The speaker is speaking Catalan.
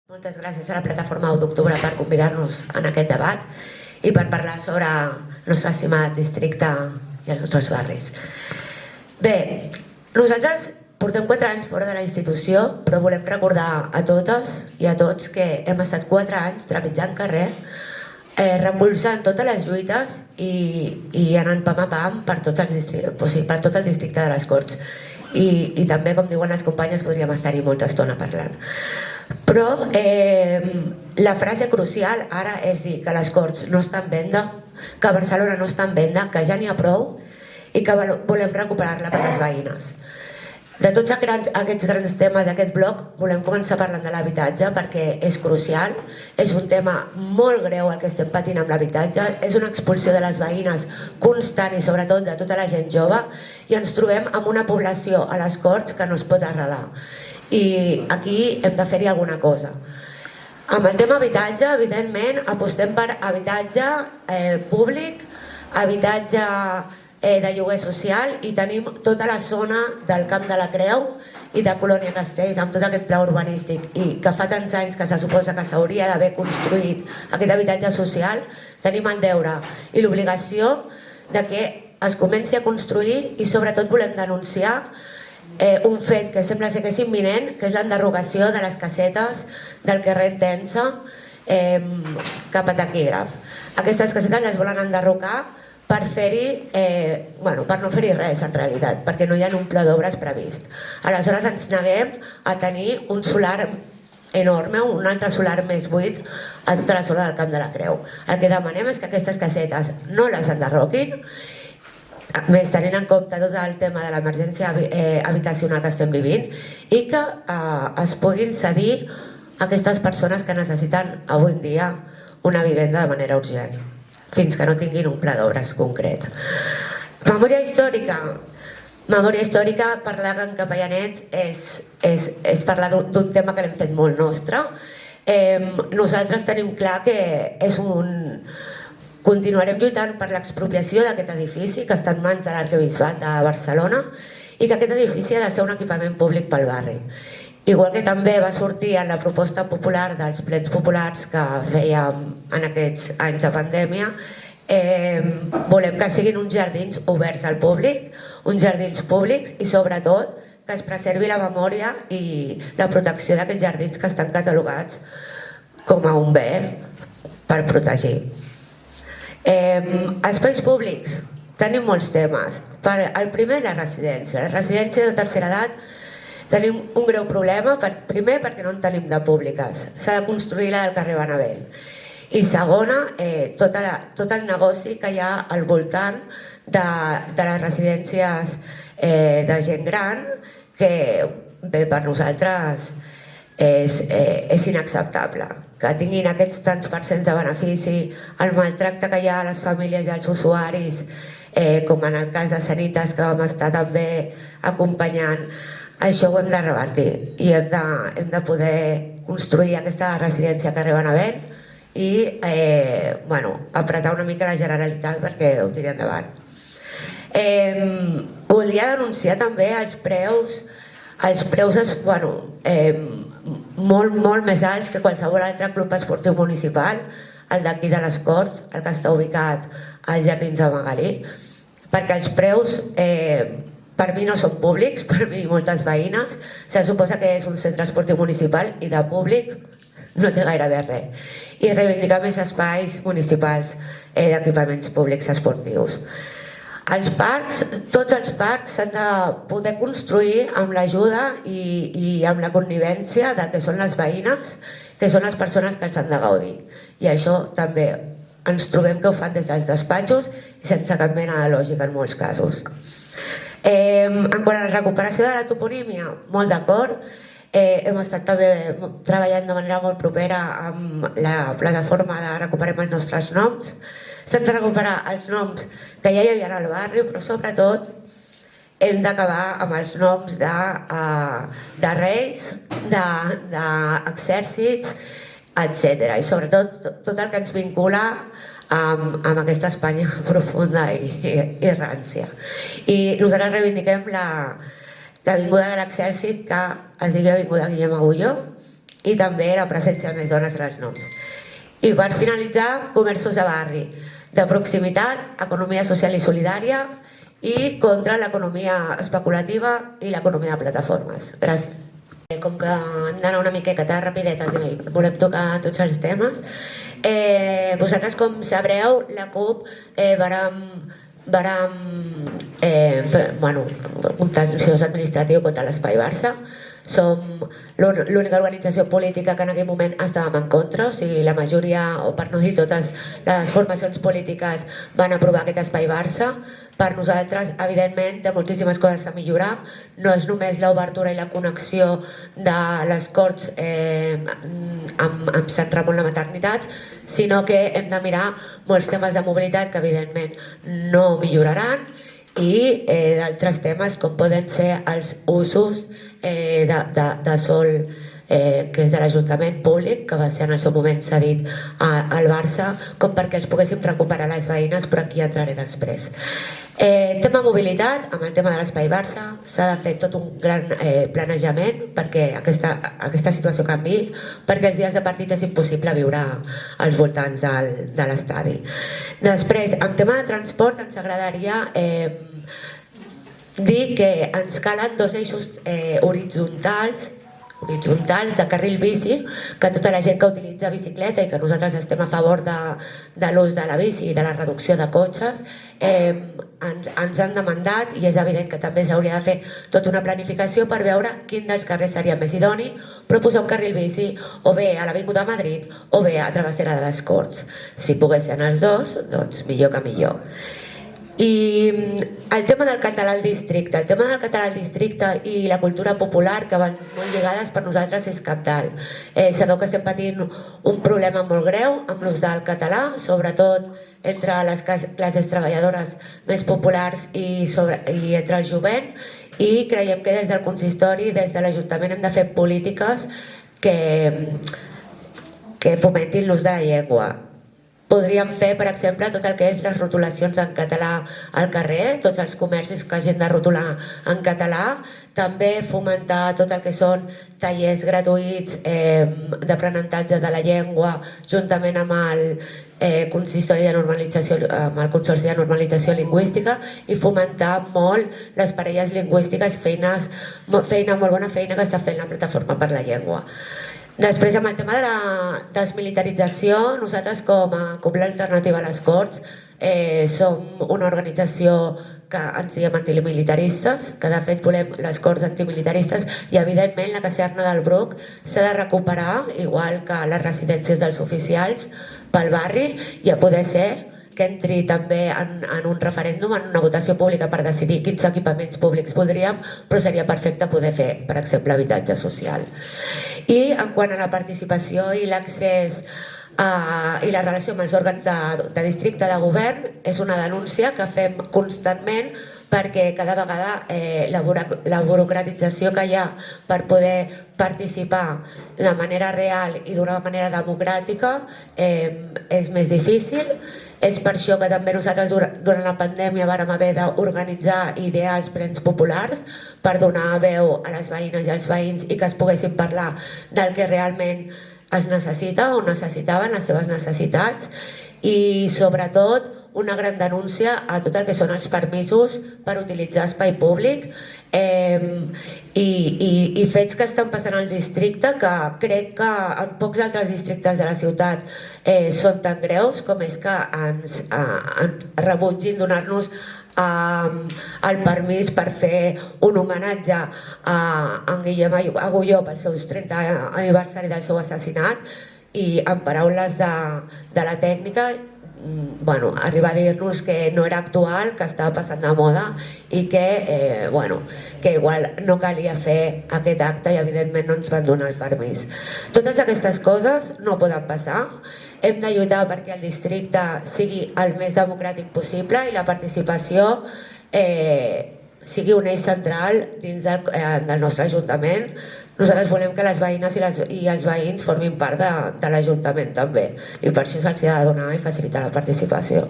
Moltes gràcies a la plataforma 1 d'octubre per convidar-nos en aquest debat i per parlar sobre el nostre estimat districte i els nostres barris. Bé, nosaltres portem 4 anys fora de la institució, però volem recordar a totes i a tots que hem estat 4 anys trepitjant carrer, recolzant totes les lluites i anant pam a pam per tot el districte de les Corts. I també, com diuen les companyes, podríem estar-hi molta estona parlant. Però la frase crucial ara és dir que les Corts no estan en venda, que Barcelona no està en venda, que ja n'hi ha prou i que volem recuperar-la per les veïnes. De tots aquests grans temes d'aquest bloc volem començar parlant de l'habitatge perquè és crucial, és un tema molt greu el que estem patint amb l'habitatge, és una expulsió de les veïnes constant i sobretot de tota la gent jove i ens trobem amb una població a les Corts que no es pot arrelar. I aquí hem de fer-hi alguna cosa. Amb el tema habitatge, evidentment, apostem per habitatge públic, habitatge de lloguer social i tenim tota la zona del Camp de la Creu i de Colònia Castells amb tot aquest pla urbanístic i que fa tants anys que se suposa que s'hauria d'haver construït aquest habitatge social, tenim el deure i l'obligació de que es comenci a construir i sobretot volem denunciar un fet que sembla ser que és imminent, que és l'enderrogació de les casetes del carrer Entença cap a Taquígraf. Aquestes casetes les volen enderrocar per no fer-hi res en realitat, perquè no hi ha un pla d'obres previst. Aleshores ens neguem a tenir un solar enorme, un altre solar més buit a tota la zona del Camp de la Creu. El que demanem és que aquestes casetes no les enderroquin, més tenint en compte tot el tema de l'emergència habitacional que estem vivint i que es puguin cedir a aquestes persones que necessiten avui en dia una vivenda de manera urgent fins que no tinguin un pla d'obres concret. Memòria històrica. Memòria històrica, parlar en Capellanet és parlar d'un tema que l'hem fet molt nostre. Nosaltres tenim clar que continuarem lluitant per l'expropiació d'aquest edifici que està en mans de l'Arquebisbat de Barcelona i que aquest edifici ha de ser un equipament públic pel barri. Igual que també va sortir en la proposta popular dels plens populars que fèiem en aquests anys de pandèmia, volem que siguin uns jardins oberts al públic, uns jardins públics i sobretot que es preservi la memòria i la protecció d'aquests jardins que estan catalogats com a un bé per protegir. Espais públics, tenim molts temes. El primer és la residència. La residència de tercera edat tenim un greu problema, primer perquè no en tenim de públiques, s'ha de construir la del carrer Benavent. I segona, tot el negoci que hi ha al voltant de les residències de gent gran, que bé, per nosaltres és inacceptable. Que tinguin aquests tants % de benefici, el maltracte que hi ha a les famílies i als usuaris, com en el cas de Sanitas, que vam estar també acompanyant. Això ho hem de revertir i hem de poder construir aquesta residència a carrer Benavent i apretar una mica la Generalitat perquè ho tiri endavant. Volia denunciar també els preus molt més alts que qualsevol altre club esportiu municipal, el d'aquí de les Corts, el que està ubicat als Jardins de Magalí, perquè els preus per mi no són públics, per mi moltes veïnes, se suposa que és un centre esportiu municipal i de públic no té gairebé res. I reivindicar més espais municipals d'equipaments públics esportius. Els parcs, tots els parcs s'han de poder construir amb l'ajuda i amb la connivència del que són les veïnes, que són les persones que els han de gaudir. I això també ens trobem que ho fan des dels despatxos i sense cap mena de lògica en molts casos. En quant a la recuperació de la toponímia, molt d'acord. Hem estat també treballant de manera molt propera amb la plataforma de Recuperem els nostres noms. S'han de recuperar els noms que ja hi havia al barri, però sobretot hem d'acabar amb els noms de reis, d'exèrcits, etc. I sobretot tot el que ens vincula amb aquesta Espanya profunda i rància. I nosaltres reivindiquem l'avinguda de l'exèrcit que es digui avinguda Guillem Agulló i també la presència de més dones en els noms. I per finalitzar, comerços de barri, de proximitat, economia social i solidària i contra l'economia especulativa i l'economia de plataformes. Gràcies. Com que hem d'anar una miqueta rapidetes i volem tocar tots els temes, vosaltres, com sabreu, la CUP vàrem fer contenciós administratiu contra l'Espai Barça. Som l'única organització política que en aquell moment estàvem en contra, o sigui, la majoria, o per no dir totes les formacions polítiques, van aprovar aquest Espai Barça. Per nosaltres, evidentment, té moltíssimes coses a millorar. No és només l'obertura i la connexió de les Corts amb Sant Ramon la maternitat, sinó que hem de mirar molts temes de mobilitat que, evidentment, no milloraran, i d'altres temes com poden ser els usos de sòl que és de l'Ajuntament públic, que va ser en el seu moment cedit al Barça, com perquè els poguéssim recuperar les veïnes, però aquí entraré després. Tema mobilitat, amb el tema de l'Espai Barça s'ha de fer tot un gran planejament perquè aquesta situació canviï, perquè els dies de partit és impossible viure als voltants de l'estadi. Després, en tema de transport, ens agradaria dir que ens calen dos eixos horitzontals de carril bici, que tota la gent que utilitza bicicleta i que nosaltres estem a favor de l'ús de la bici i de la reducció de cotxes, ens han demandat, i és evident que també s'hauria de fer tota una planificació per veure quin dels carrers seria més idoni, proposar un carril bici o bé a l'Avinguda Madrid o bé a Travessera de les Corts. Si poguessin els dos, doncs millor que millor. I el tema del català al districte. El tema del català al districte i la cultura popular, que van molt lligades, per nosaltres és cabdal. Sabeu que estem patint un problema molt greu amb l'ús del català, sobretot entre les classes treballadores més populars i entre el jovent, i creiem que des del consistori, des de l'Ajuntament, hem de fer polítiques que fomentin l'ús de la llengua. Podríem fer, per exemple, tot el que és les rotulacions en català al carrer, tots els comerços que hagin de rotular en català, també fomentar tot el que són tallers gratuïts d'aprenentatge de la llengua juntament amb el Consorci de Normalització Lingüística, i fomentar molt les parelles lingüístiques, molt bona feina que està fent la Plataforma per la Llengua. Després, amb el tema de la desmilitarització, nosaltres com a CUP l'Alternativa a les Corts som una organització que ens diem antimilitaristes, que de fet volem les Corts antimilitaristes, i evidentment la caserna del Bruc s'ha de recuperar, igual que les residències dels oficials, pel barri, i a poder ser que entri també en un referèndum, en una votació pública per decidir quins equipaments públics voldríem, però seria perfecte poder fer, per exemple, habitatge social. I en quant a la participació i l'accés i la relació amb els òrgans de districte de govern, és una denúncia que fem constantment, perquè cada vegada la burocratització que hi ha per poder participar de manera real i d'una manera democràtica és més difícil. És per això que també nosaltres durant la pandèmia vàrem haver d'organitzar i idear els plens populars per donar veu a les veïnes i als veïns i que es poguessin parlar del que realment es necessita o necessitaven, les seves necessitats, i sobretot una gran denúncia a tot el que són els permisos per utilitzar espai públic i fets que estan passant al districte que crec que en pocs altres districtes de la ciutat són tan greus, com és que ens rebutgin donar-nos el permís per fer un homenatge a en Guillem Agulló pel seu 30 aniversari del seu assassinat, i en paraules de la tècnica arribar a dir-nos que no era actual, que estava passant de moda i que igual no calia fer aquest acte i evidentment no ens van donar el permís. Totes aquestes coses no poden passar. Hem de lluitar perquè el districte sigui el més democràtic possible i la participació sigui un eix central dins del nostre Ajuntament. Nosaltres volem que les veïnes i els veïns formin part de l'Ajuntament també, i per això se'ls ha de donar i facilitar la participació.